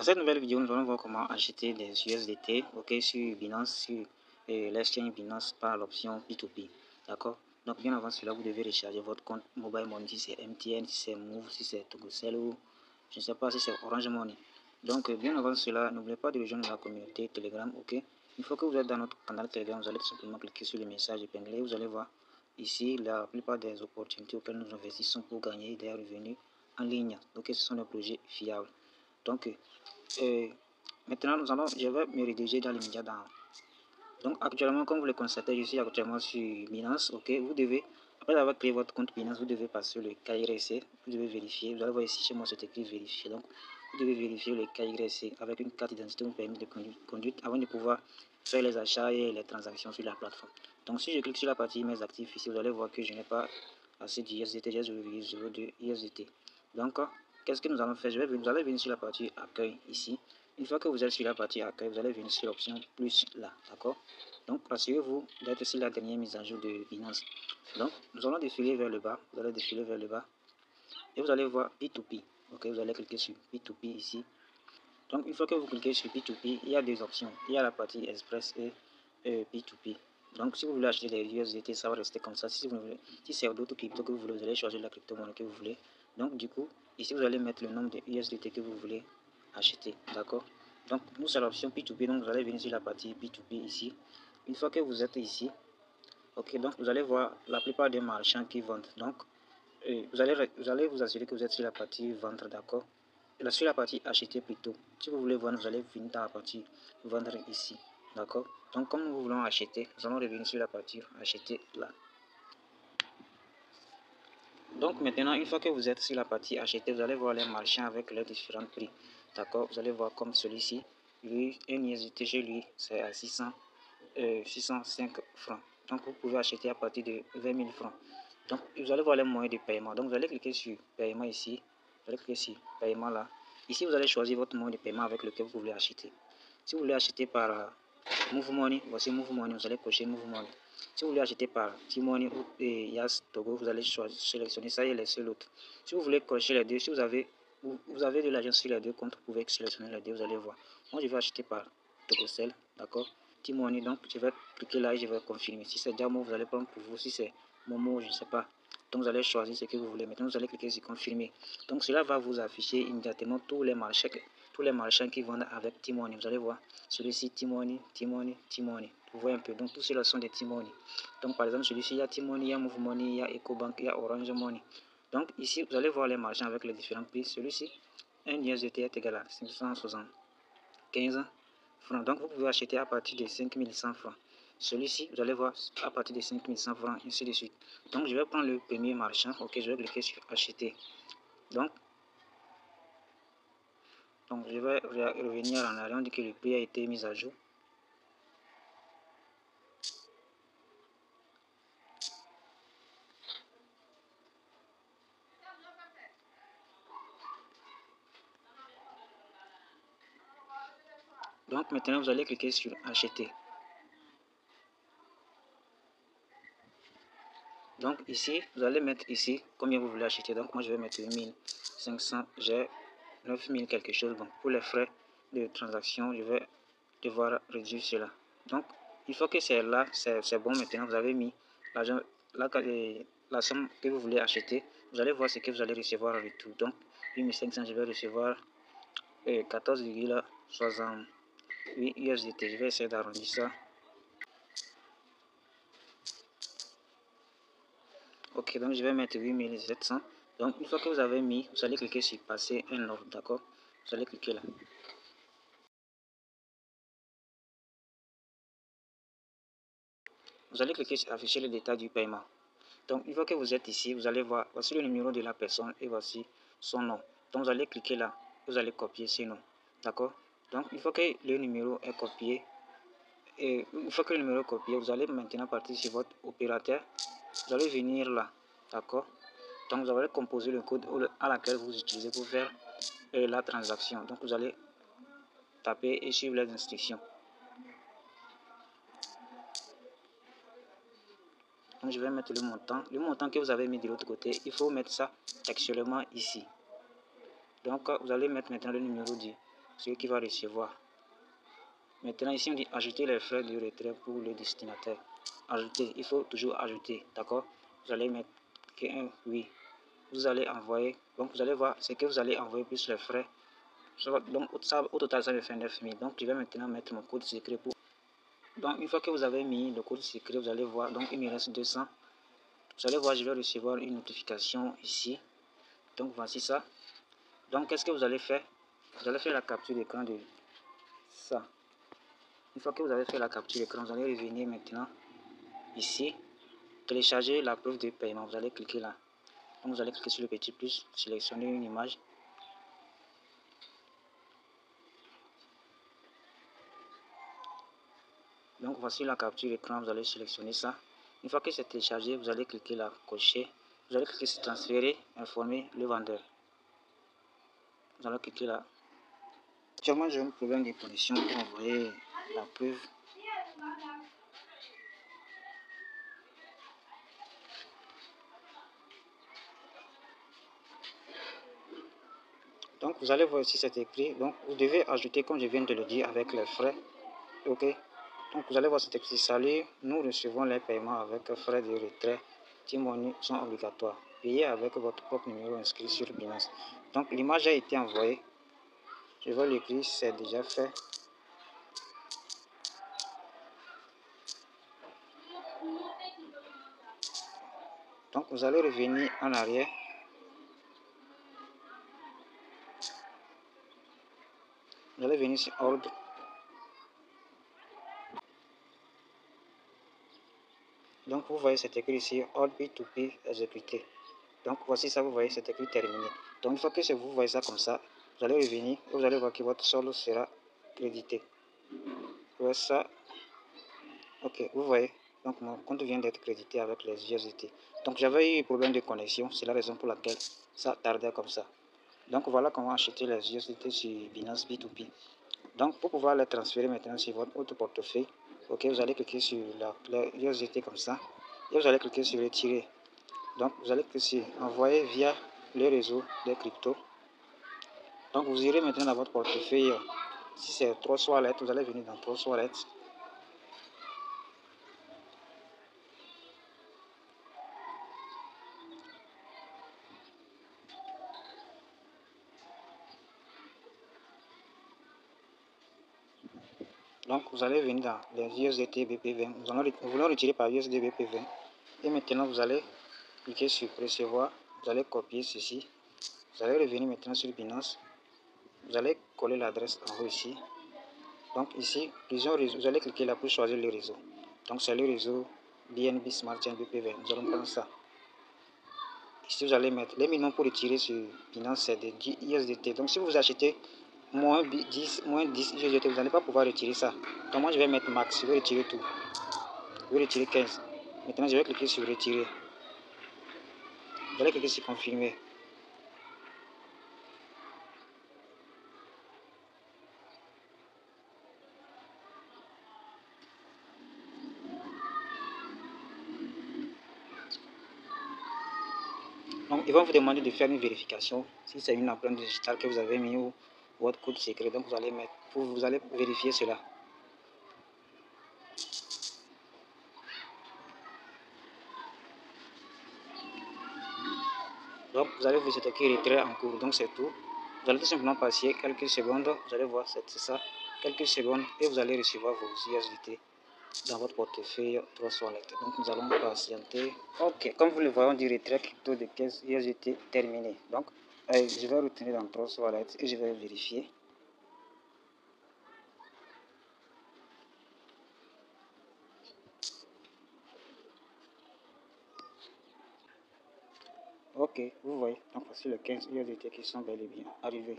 Dans cette nouvelle vidéo, nous allons voir comment acheter des USDT sur Binance, sur l'exchange Binance par l'option P2P. D'accord? Donc, bien avant cela, vous devez recharger votre compte Mobile Money si c'est MTN, si c'est Move, si c'est Togocel ou je ne sais pas si c'est Orange Money. Donc, bien avant cela, n'oubliez pas de rejoindre la communauté Telegram. Une fois que vous êtes dans notre canal Telegram, vous allez tout simplement cliquer sur le message épinglé. Vous allez voir ici la plupart des opportunités auxquelles nous investissons pour gagner des revenus en ligne. Donc, ce sont des projets fiables. Donc, maintenant, je vais me rediriger dans l'immédiat. Donc, actuellement, comme vous le constatez, je suis actuellement sur Binance. Vous devez, après avoir créé votre compte Binance, vous devez passer le KYC. Vous devez vérifier. Vous allez voir ici, chez moi, c'est écrit vérifier. Donc, vous devez vérifier le KYC avec une carte d'identité ou permis de conduite avant de pouvoir faire les achats et les transactions sur la plateforme. Donc, si je clique sur la partie mes actifs ici, vous allez voir que je n'ai pas assez d'USDT. J'ai 0,02 USDT. Donc, qu'est-ce que nous allons faire? Vous allez venir sur la partie accueil ici. Une fois que vous êtes sur la partie accueil, vous allez venir sur l'option plus là, d'accord? Donc, assurez-vous d'être sur la dernière mise à jour de Binance. Donc, nous allons défiler vers le bas. Vous allez défiler vers le bas. Et vous allez voir P2P. Vous allez cliquer sur P2P ici. Donc, une fois que vous cliquez sur P2P, il y a deux options. Il y a la partie Express et P2P. Donc, si vous voulez acheter des USDT, ça va rester comme ça. Si c'est d'autres cryptos que vous voulez, vous allez choisir la crypto-monnaie que vous voulez. Donc, du coup, ici, vous allez mettre le nombre de USDT que vous voulez acheter. D'accord? Donc, nous, c'est l'option P2P. Donc, vous allez venir sur la partie P2P ici. Une fois que vous êtes ici, donc vous allez voir la plupart des marchands qui vendent. Donc, vous allez vous assurer que vous êtes sur la partie vendre, d'accord? Sur la partie acheter plutôt. Si vous voulez vendre, vous allez venir dans la partie vendre ici, d'accord? Donc, comme nous voulons acheter, nous allons revenir sur la partie acheter là. Donc maintenant, une fois que vous êtes sur la partie acheter, vous allez voir les marchands avec leurs différents prix. D'accord? Vous allez voir comme celui-ci. Lui, un USDT chez lui, c'est à 605 francs. Donc vous pouvez acheter à partir de 20 000 francs. Donc vous allez voir les moyens de paiement. Donc vous allez cliquer sur paiement ici. Vous allez cliquer sur paiement là. Ici, vous allez choisir votre moyen de paiement avec lequel vous voulez acheter. Si vous voulez acheter par Move Money, voici Move Money. Vous allez cocher Move Money. Si vous voulez acheter par T-Money ou Yas Togo, vous allez sélectionner ça et laisser l'autre. Si vous voulez cocher les deux, si vous avez de l'argent sur les deux comptes, vous pouvez sélectionner les deux, vous allez voir. Moi, je vais acheter par Togocel, d'accord? T-Money, donc je vais cliquer là et je vais confirmer. Si c'est Jamo, vous allez prendre pour vous. Si c'est Momo, je ne sais pas. Donc vous allez choisir ce que vous voulez. Maintenant, vous allez cliquer sur confirmer. Donc cela va vous afficher immédiatement tous les marchands qui vendent avec T-Money. Vous allez voir celui-ci T-Money, T-Money, T-Money. Vous voyez un peu. Donc tous ceux-là sont des T-Money. Donc par exemple celui-ci, il y a T-Money, il y a Move Money, il y a EcoBank, il y a Orange Money. Donc ici, vous allez voir les marchands avec les différents prix. Celui-ci, un USDT est égal à 575 francs. Donc vous pouvez acheter à partir de 5100 francs. Celui-ci, vous allez voir à partir de 5100 francs, ainsi de suite. Donc je vais prendre le premier marchand. Je vais cliquer sur acheter. Donc je vais revenir en arrière. On dit que le prix a été mis à jour. Donc maintenant, vous allez cliquer sur acheter. Donc ici, vous allez mettre ici combien vous voulez acheter. Donc moi, je vais mettre 1500. J'ai 9000 quelque chose. Bon, pour les frais de transaction, je vais devoir réduire cela. Donc, une fois que c'est là, c'est bon. Maintenant, vous avez mis l'argent, la somme que vous voulez acheter. Vous allez voir ce que vous allez recevoir en retour. Donc, 8500, je vais recevoir 14,68 USDT. Je vais essayer d'arrondir ça. Donc je vais mettre 8700. Donc, une fois que vous avez mis, vous allez cliquer sur passer un ordre, d'accord? Vous allez cliquer là. Vous allez cliquer sur afficher le détail du paiement. Donc, une fois que vous êtes ici, vous allez voir, voici le numéro de la personne et voici son nom. Donc, vous allez cliquer là, vous allez copier ce nom, d'accord? Donc, une fois que le numéro est copié, vous allez maintenant partir sur votre opérateur. Vous allez venir là, d'accord? Donc, vous allez composer le code à laquelle vous utilisez pour faire la transaction. Donc, vous allez taper et suivre les instructions. Donc, je vais mettre le montant. Le montant que vous avez mis de l'autre côté, il faut mettre ça textuellement ici. Donc, vous allez mettre maintenant le numéro du celui qui va recevoir. Maintenant, ici, on dit ajouter les frais de retrait pour le destinataire. Ajouter, il faut toujours ajouter, d'accord? Vous allez mettre un oui. Vous allez envoyer, donc vous allez voir ce que vous allez envoyer plus les frais. Donc, ça, au total, ça me fait 9 000. Donc, je vais maintenant mettre mon code secret pour. Donc, une fois que vous avez mis le code secret, vous allez voir, donc il me reste 200. Vous allez voir, je vais recevoir une notification ici. Donc, voici ça. Donc, qu'est-ce que vous allez faire? Vous allez faire la capture d'écran de ça. Une fois que vous avez fait la capture d'écran, vous allez revenir maintenant ici, télécharger la preuve de paiement. Vous allez cliquer là. Donc, vous allez cliquer sur le petit plus, sélectionner une image. Donc, voici la capture d'écran. Vous allez sélectionner ça. Une fois que c'est téléchargé, vous allez cliquer là, cocher. Vous allez cliquer sur transférer, informer le vendeur. Vous allez cliquer là. Actuellement, j'ai un problème de connexion pour envoyer la preuve. Donc, vous allez voir ici, c'est écrit. Donc, vous devez ajouter, comme je viens de le dire, avec les frais. OK. Donc, vous allez voir cet écrit. Salut, nous recevons les paiements avec frais de retrait. T-Money sont obligatoires. Payez avec votre propre numéro inscrit sur Binance. Donc, l'image a été envoyée. Je vais l'écrire, c'est déjà fait. Donc, vous allez revenir en arrière. Vous allez venir sur ordre. Donc, vous voyez cet écrit ici, ordre P2P exécuté. Donc, voici ça, vous voyez cet écrit terminé. Donc, une fois que vous voyez ça comme ça, vous allez revenir et vous allez voir que votre solde sera crédité. Vous voyez ça. Ok, vous voyez. Donc, mon compte vient d'être crédité avec les USDT. Donc, j'avais eu un problème de connexion. C'est la raison pour laquelle ça tardait comme ça. Donc, voilà comment acheter les USDT sur Binance P2P. Donc, pour pouvoir les transférer maintenant sur votre autre portefeuille, ok, vous allez cliquer sur la USDT comme ça. Et vous allez cliquer sur retirer. Donc, vous allez cliquer sur envoyer via le réseau des cryptos. Donc, vous irez maintenant dans votre portefeuille. Si c'est Trust Wallet, vous allez venir dans Trust Wallet. Donc, vous allez venir dans les USDT BP20. Nous voulons retirer par USD BP20. Et maintenant, vous allez cliquer sur recevoir. Vous allez copier ceci. Vous allez revenir maintenant sur Binance. Vous allez coller l'adresse en haut ici. Donc, ici, plusieurs réseaux. Vous allez cliquer là pour choisir le réseau. Donc, c'est le réseau BNB Smart Chain BP20. Nous allons prendre ça. Ici, vous allez mettre les minimums pour retirer sur Binance, c'est de 10 USDT. Donc, si vous achetez moins 10 USDT, vous n'allez pas pouvoir retirer ça. Donc, moi, je vais mettre max. Je vais retirer tout. Je vais retirer 15. Maintenant, je vais cliquer sur retirer. Je vais cliquer sur confirmer. Donc, ils vont vous demander de faire une vérification. Si c'est une empreinte digitale que vous avez mis ou votre code secret, donc vous allez mettre, vous allez vérifier cela. Donc, vous allez vous écrire retrait en cours. Donc, c'est tout. Vous allez tout simplement passer quelques secondes. Vous allez voir, c'est ça. Quelques secondes et vous allez recevoir vos USDT dans votre portefeuille 3 Wallet. Donc, nous allons patienter. Ok, comme vous le voyez, on dit retrait crypto de 15 USDT terminé. Donc, je vais retourner dans 3 Wallet et je vais vérifier. Ok, vous voyez, donc voici les 15 USDT qui sont bel et bien arrivés.